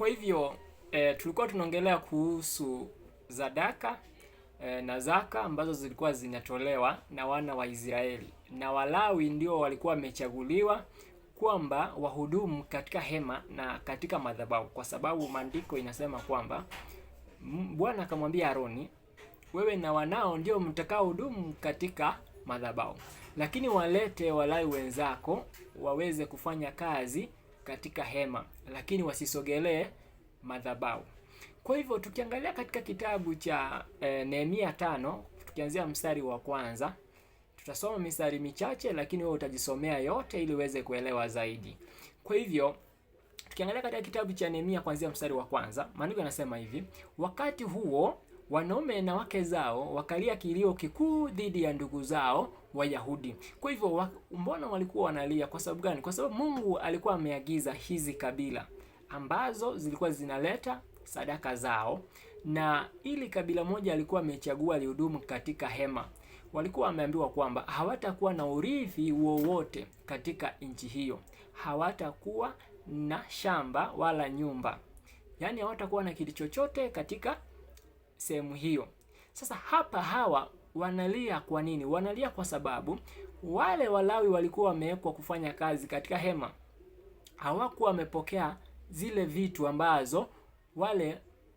Kwa hivyo tulikuwa tunaongelea kuhusu sadaka na zaka ambazo zilikuwa zinatolewa na wana wa Israeli, na Walawi ndio walikuwa wamechaguliwa kwamba wahudumu katika hema na katika madhabahu, kwa sababu maandiko inasema kwamba Bwana akamwambia Aroni, wewe na wanao ndio mtakao hudumu katika madhabahu, lakini walete Walawi wenzako waweze kufanya kazi katika hema, lakini wasisogelee madhabahu. Kwa hivyo tukiangalia katika kitabu cha Nehemia 5 tukianzia mstari wa kwanza, tutasoma mistari michache, lakini wewe utajisomea yote ili uweze kuelewa zaidi. Kwa hivyo tukiangalia katika kitabu cha Nehemia kuanzia mstari wa kwanza, maandiko yanasema hivi: wakati huo wanaume na wake zao wakalia kilio kikuu dhidi ya ndugu zao Wayahudi. Kwa hivyo mbona walikuwa wanalia? Kwa sababu gani? Kwa sababu Mungu alikuwa ameagiza hizi kabila ambazo zilikuwa zinaleta sadaka zao, na ili kabila moja alikuwa amechagua lihudumu katika hema. Walikuwa wameambiwa kwamba hawatakuwa na urithi wowote katika nchi hiyo, hawatakuwa na shamba wala nyumba, yaani hawatakuwa na kitu chochote katika sehemu hiyo. Sasa hapa hawa wanalia kwa nini? Wanalia kwa sababu wale Walawi walikuwa wamewekwa kufanya kazi katika hema, hawakuwa wamepokea zile vitu ambazo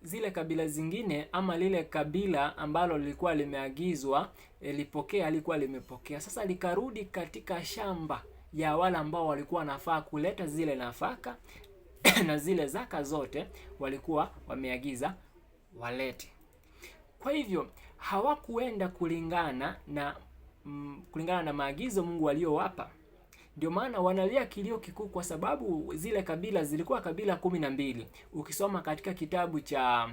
zile kabila zingine ama lile kabila ambalo lilikuwa limeagizwa lipokea alikuwa limepokea. Sasa likarudi katika shamba ya wale ambao walikuwa nafaa kuleta zile nafaka na zile zaka zote walikuwa wameagiza walete. Kwa hivyo hawakuenda kulingana na maagizo Mungu aliyowapa. Ndio maana wanalia kilio kikuu, kwa sababu zile kabila zilikuwa kabila 12. Ukisoma katika kitabu cha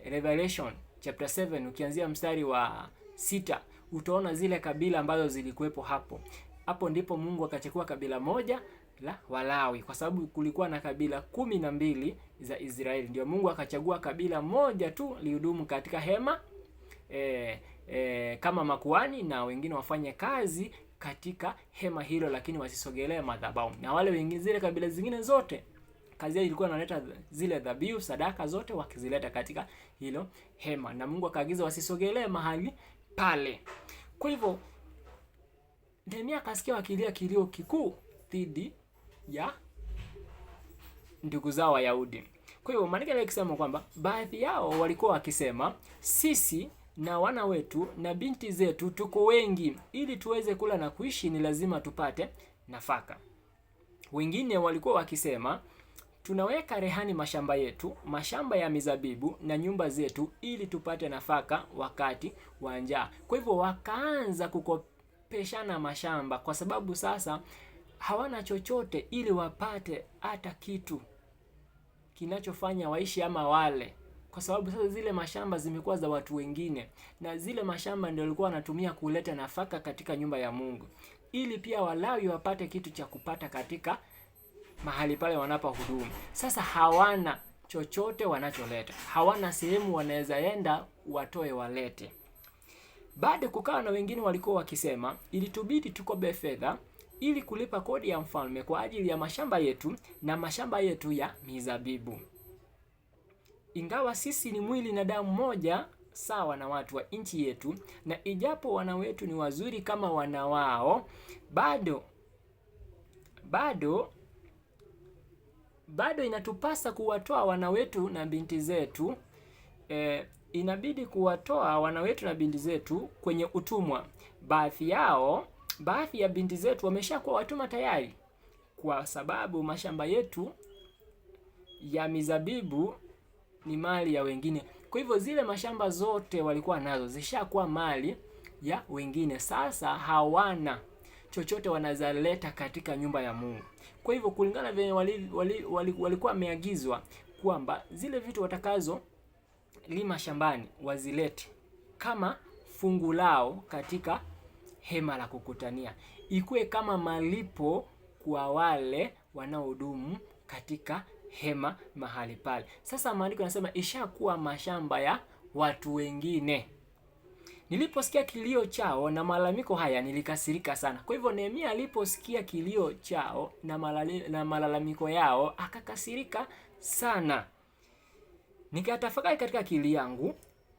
Revelation chapter 7 ukianzia mstari wa 6 utaona zile kabila ambazo zilikuwepo hapo. Hapo ndipo Mungu akachukua kabila moja la Walawi, kwa sababu kulikuwa na kabila 12 za Israeli. Ndio Mungu akachagua kabila moja tu lihudumu katika hema kama makuhani, na wengine wafanye kazi katika hema hilo, lakini wasisogelee madhabahu. Na wale wengine, zile kabila zingine zote, kazi yao ilikuwa inaleta zile dhabihu, sadaka zote wakizileta katika hilo hema, na Mungu akaagiza wasisogelee mahali pale. Kwa hivyo Nehemia akasikia wakilia kilio kikuu dhidi ya ndugu zao Wayahudi. Kwa hivyo maandiko yanasema kwamba baadhi yao walikuwa wakisema, sisi na wana wetu na binti zetu tuko wengi, ili tuweze kula na kuishi ni lazima tupate nafaka. Wengine walikuwa wakisema, tunaweka rehani mashamba yetu, mashamba ya mizabibu na nyumba zetu, ili tupate nafaka wakati wa njaa. Kwa hivyo wakaanza kukopeshana mashamba, kwa sababu sasa hawana chochote ili wapate hata kitu kinachofanya waishi ama wale, kwa sababu sasa zile mashamba zimekuwa za watu wengine, na zile mashamba ndio walikuwa wanatumia kuleta nafaka katika nyumba ya Mungu, ili pia Walawi wapate kitu cha kupata katika mahali pale wanapohudumu. Sasa hawana chochote wanacholeta, hawana sehemu wanaweza enda watoe walete. Baada kukawa na wengine walikuwa wakisema, ilitubidi tukobe fedha ili kulipa kodi ya mfalme kwa ajili ya mashamba yetu na mashamba yetu ya mizabibu. Ingawa sisi ni mwili na damu moja sawa na watu wa nchi yetu, na ijapo wana wetu ni wazuri kama wana wao, bado inatupasa kuwatoa wana wetu na binti zetu. Inabidi kuwatoa wana wetu na binti zetu kwenye utumwa. Baadhi ya binti zetu wameshakuwa watumwa tayari, kwa sababu mashamba yetu ya mizabibu ni mali ya wengine. Kwa hivyo zile mashamba zote walikuwa nazo zishakuwa mali ya wengine. Sasa hawana chochote wanazaleta katika nyumba ya Mungu. Kwa hivyo kulingana vile walikuwa wameagizwa kwamba zile vitu watakazo lima shambani wazilete kama fungu lao katika hema la kukutania, ikuwe kama malipo kwa wale wanaohudumu katika hema mahali pale. Sasa maandiko yanasema ishakuwa mashamba ya watu wengine, Niliposikia kilio chao na malalamiko haya nilikasirika sana. Kwa hivyo Nehemia aliposikia kilio chao na malalamiko yao akakasirika sana. Nikatafakari katika akili yangu,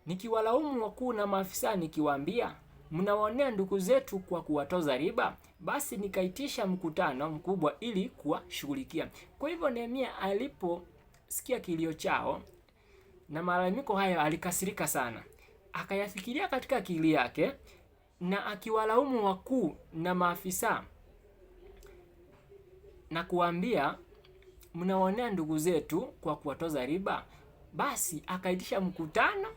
nikiwalaumu wakuu na maafisa nikiwaambia, mnawaonea ndugu zetu kwa kuwatoza riba. Basi nikaitisha mkutano mkubwa ili kuwashughulikia. Kwa hivyo Nehemia aliposikia kilio chao na malalamiko hayo alikasirika sana. Akayafikiria katika akili yake na akiwalaumu wakuu na maafisa na kuambia, mnawaonea ndugu zetu kwa kuwatoza riba. Basi akaitisha mkutano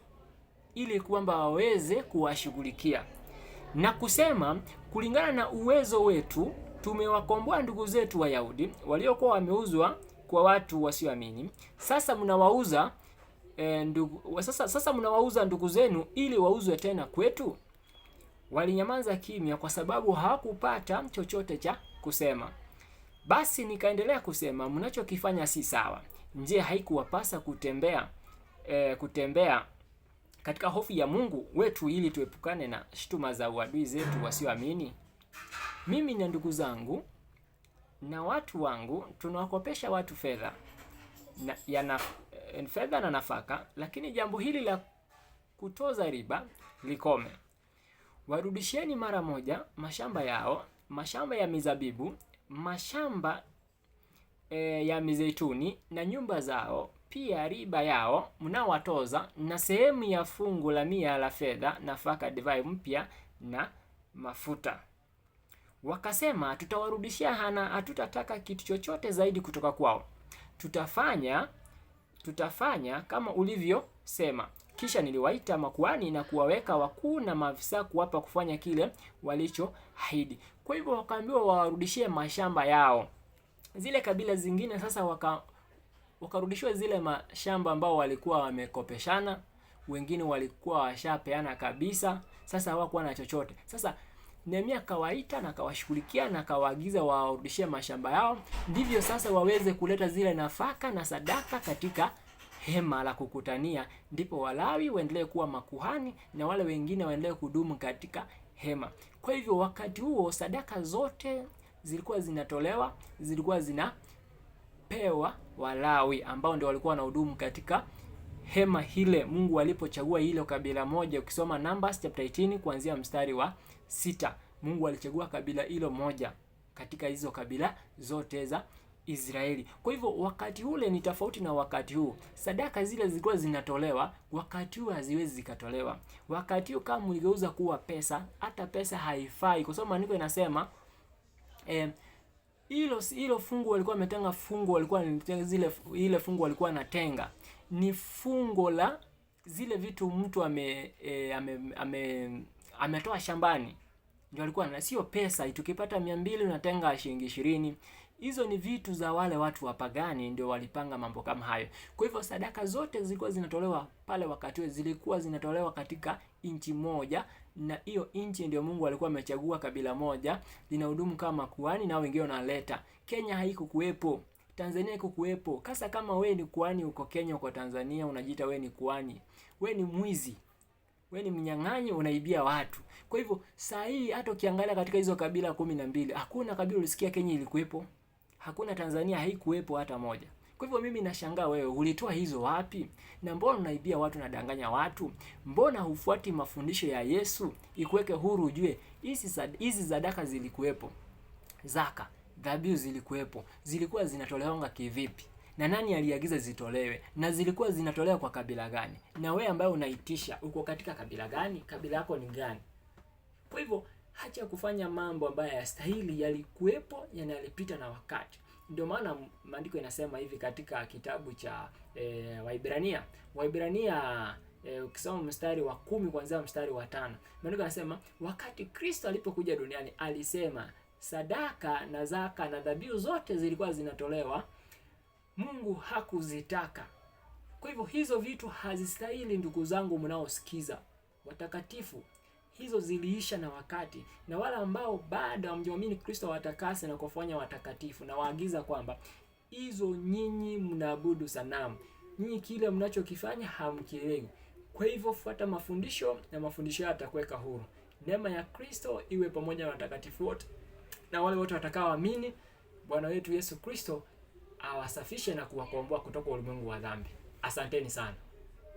ili kwamba waweze kuwashughulikia na kusema, kulingana na uwezo wetu tumewakomboa ndugu zetu Wayahudi waliokuwa wameuzwa kwa watu wasioamini. Sasa mnawauza mnawauza ndugu zenu ili wauzwe tena kwetu. Walinyamaza kimya kwa sababu hawakupata chochote cha kusema. Basi nikaendelea kusema, mnachokifanya si sawa. Je, haikuwapasa kutembea katika hofu ya Mungu wetu ili tuepukane na shutuma za uadui zetu wasioamini? Mimi na ndugu zangu na watu wangu tunawakopesha watu fedha na nafaka, lakini jambo hili la kutoza riba likome. Warudisheni mara moja mashamba yao, mashamba ya mizabibu, mashamba ya mizeituni na nyumba zao, pia riba yao mnaowatoza, na sehemu ya fungu la 100 la fedha, nafaka, divai mpya na mafuta. Wakasema, tutawarudishia, hatutataka kitu chochote zaidi kutoka kwao. Tutafanya kama ulivyosema. Kisha niliwaita makuhani na kuwaweka wakuu na maafisa kuwapa kufanya kile walichoahidi. Kwa hivyo wakaambiwa wawarudishie mashamba yao. Zile kabila zingine sasa wakarudishiwa zile mashamba ambao walikuwa wamekopeshana, wengine walikuwa washapeana kabisa, sasa hawakuwa na chochote. Sasa Nehemia akawaita na akawashughulikia na akawaagiza wawarudishie mashamba yao, ndivyo sasa waweze kuleta zile nafaka na sadaka katika hema la kukutania, ndipo Walawi waendelee kuwa makuhani na wale wengine waendelee kudumu katika hema. Kwa hivyo wakati huo sadaka zote zilikuwa zinapewa Walawi ambao ndio walikuwa wanahudumu katika hema hile Mungu alipochagua hilo kabila moja. Ukisoma Numbers chapter 18 kuanzia mstari wa 6, Mungu alichagua kabila hilo moja katika hizo kabila zote za Israeli. Kwa hivyo wakati ule ni tofauti na wakati huu. Sadaka zile zilikuwa zinatolewa, wakati huu haziwezi zikatolewa. Wakati huu kama mligeuza kuwa hata pesa haifai, kwa sababu maandiko inasema hilo fungu walikuwa wametenga, ile fungu walikuwa wanatenga ni fungo la zile vitu mtu ametoa shambani, ndio alikuwa na, sio pesa. Tukipata 200 unatenga shilingi 20. Hizo ni vitu za wale watu wapagani, ndio walipanga mambo kama hayo. Kwa hivyo sadaka zote zilikuwa zinatolewa pale wakati huo, zilikuwa zinatolewa katika inchi moja, na hiyo inchi ndio Mungu alikuwa amechagua kabila moja linahudumu kama kuhani na wengine wanaleta. Kenya haikukuwepo, Tanzania haikukuwepo. Kasa kama we ni kuhani uko Kenya, uko Tanzania, unajiita we ni kuhani, we ni mwizi, we ni mnyang'anyi, unaibia watu. Kwa hivyo saa hii hata ukiangalia katika hizo kabila 12, hakuna kabila ulisikia Kenya ilikuwepo, hakuna Tanzania haikuwepo hata moja. Kwa hivyo mimi nashangaa, wewe ulitoa hizo wapi? Na mbona unaibia watu, nadanganya watu? Mbona hufuati mafundisho ya Yesu ikuweke huru, ujue hizi sadaka zilikuwepo, zaka, dhabihu zilikuwepo, zilikuwa zinatolewa kivipi, na nani aliagiza zitolewe, na zilikuwa zinatolewa kwa kabila gani? Na wewe ambaye unaitisha uko katika kabila gani? Kabila yako ni gani? Kwa hivyo hacha kufanya mambo ambayo hayastahili, yalikuwepo, yanalipita na wakati. Ndio maana maandiko inasema hivi katika kitabu cha Waibrania ukisoma mstari wa 10 kuanzia mstari wa 5, maandiko yanasema wakati Kristo alipokuja duniani alisema sadaka na zaka na dhabihu zote zilikuwa zinatolewa, Mungu hakuzitaka. Kwa hivyo hizo vitu hazistahili, ndugu zangu mnaosikiza watakatifu. Hizo ziliisha na wakati, na wale ambao bado hamjamwamini Kristo watakase na kufanya watakatifu, na waagiza kwamba hizo nyinyi mnaabudu sanamu, nyinyi kile mnachokifanya hamkielewi. Kwa hivyo fuata mafundisho na mafundisho yatakuweka huru. Neema ya Kristo iwe pamoja na watakatifu wote na wale wote watakaoamini. Bwana wetu Yesu Kristo awasafishe na kuwakomboa kutoka ulimwengu wa dhambi. Asanteni sana.